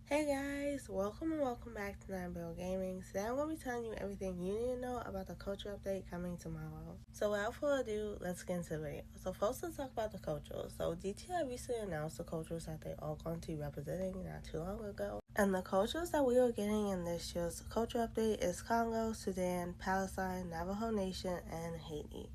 Hey guys, welcome and welcome back to Nine Bill Gaming. Today I'm going to be telling you everything you need to know about the culture update coming tomorrow. So without further ado, let's get into the video. So first let's talk about the cultures. So DTI recently announced the cultures that they are going to be representing not too long ago. And the cultures that we are getting in this year's culture update is Congo, Sudan, Palestine, Navajo Nation, and Haiti.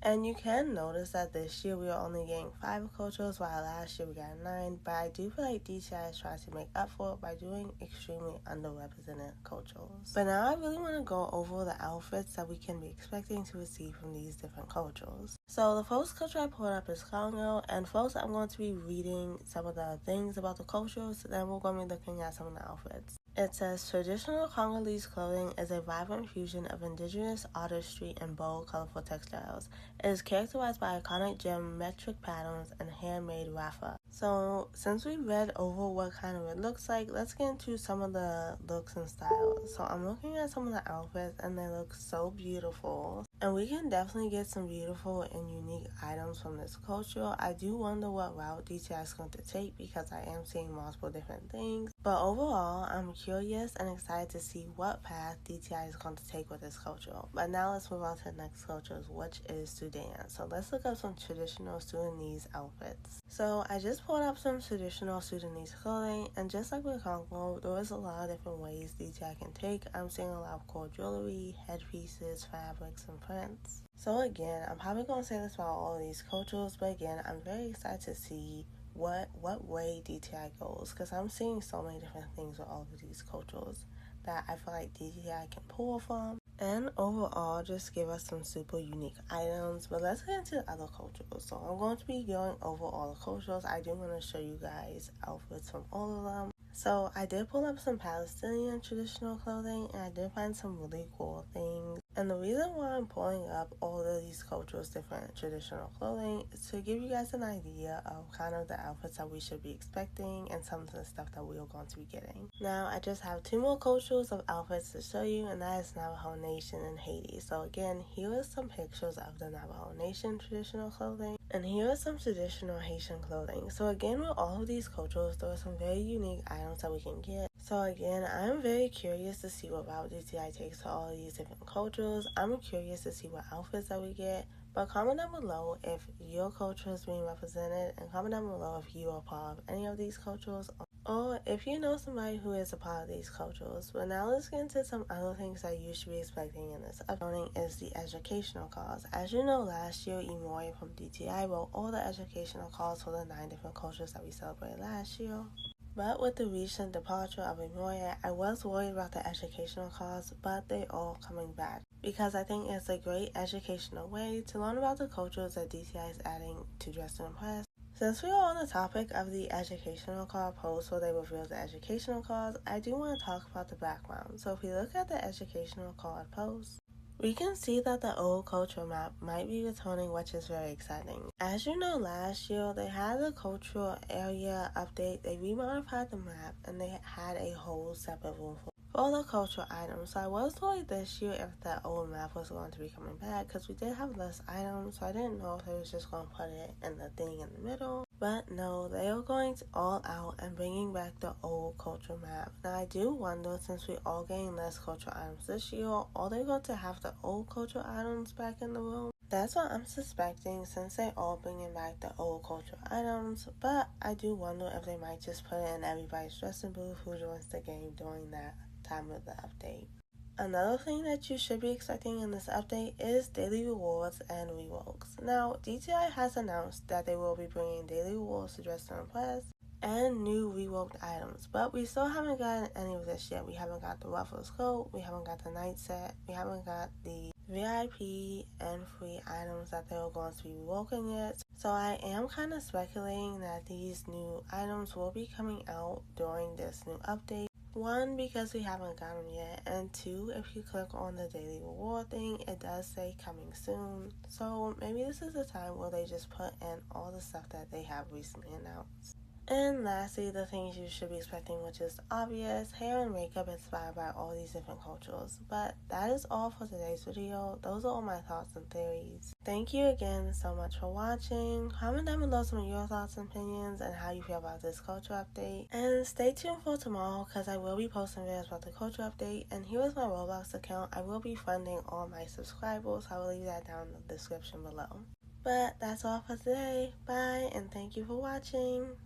And you can notice that this year we are only getting 5 cultures, while last year we got 9. But I do feel like DTI is trying to make up for it by doing extremely underrepresented cultures. But now I really want to go over the outfits that we can be expecting to receive from these different cultures. So the first culture I pulled up is Congo, and first I'm going to be reading some of the things about the cultures, then we're going to be looking at some of the outfits. It says, traditional Congolese clothing is a vibrant fusion of indigenous artistry and bold, colorful textiles. It is characterized by iconic geometric patterns and handmade rafa. So, since we read over what kind of it looks like, let's get into some of the looks and styles. So, I'm looking at some of the outfits and they look so beautiful. And we can definitely get some beautiful and unique items from this culture. I do wonder what route DTI is going to take because I am seeing multiple different things. But overall, I'm curious and excited to see what path DTI is going to take with this culture. But now let's move on to the next culture, which is Sudan. So let's look up some traditional Sudanese outfits. So I just pulled up some traditional Sudanese clothing, and just like with Congo, there is a lot of different ways DTI can take. I'm seeing a lot of cool jewelry, headpieces, fabrics, and prints. So again, I'm probably going to say this about all of these cultures, but again, I'm very excited to see what way DTI goes, because I'm seeing so many different things with all of these cultures that I feel like DTI can pull from and overall just give us some super unique items. But let's get into the other cultures. So I'm going to be going over all the cultures. I do want to show you guys outfits from all of them. So I did pull up some Palestinian traditional clothing, and I did find some really cool things. And the reason why I'm pulling up all of these cultures' different traditional clothing is to give you guys an idea of kind of the outfits that we should be expecting and some of the stuff that we are going to be getting. Now, I just have 2 more cultures of outfits to show you, and that is Navajo Nation and Haiti. So again, here are some pictures of the Navajo Nation traditional clothing, and here are some traditional Haitian clothing. So again, with all of these cultures, there are some very unique items that we can get. So again, I'm very curious to see what route DTI takes to all of these different cultures. I'm curious to see what outfits that we get. But comment down below if your culture is being represented, and comment down below if you are part of any of these cultures, or if you know somebody who is a part of these cultures. But now let's get into some other things that you should be expecting in this uploading is the educational calls. As you know, last year Imoya from DTI wrote all the educational calls for the 9 different cultures that we celebrated last year. But with the recent departure of Imoya, I was worried about the educational calls, but they are coming back because I think it's a great educational way to learn about the cultures that DTI is adding to Dress to Impress. Since we are on the topic of the educational card post where they reveal the educational cards, I do want to talk about the background. So if we look at the educational card post, we can see that the old cultural map might be returning, which is very exciting. As you know, last year they had the cultural area update, they remodified the map, and they had a whole separate room for the cultural items. So I was worried this year if the old map was going to be coming back, because we did have less items, so I didn't know if they was just going to put it in the thing in the middle. But no, they are going all out and bringing back the old culture map. Now I do wonder, since we are getting less cultural items this year, are they going to have the old cultural items back in the room? That's what I'm suspecting, since they are bringing back the old cultural items. But I do wonder if they might just put it in everybody's dressing booth who joins the game during that time of the update. Another thing that you should be expecting in this update is daily rewards and reworks. Now, DTI has announced that they will be bringing daily rewards to Dress to Impress and new reworked items, but we still haven't gotten any of this yet. We haven't got the Ruffles coat, we haven't got the night set, we haven't got the VIP and free items that they are going to be reworking yet. So I am kind of speculating that these new items will be coming out during this new update. 1, because we haven't got them yet, and 2, if you click on the daily reward thing, it does say coming soon. So maybe this is the time where they just put in all the stuff that they have recently announced. And lastly, the things you should be expecting, which is obvious, hair and makeup inspired by all these different cultures. But that is all for today's video. Those are all my thoughts and theories. Thank you again so much for watching. Comment down below some of your thoughts and opinions and how you feel about this culture update. And stay tuned for tomorrow because I will be posting videos about the culture update. And here is my Roblox account. I will be funding all my subscribers. I will leave that down in the description below. But that's all for today. Bye, and thank you for watching.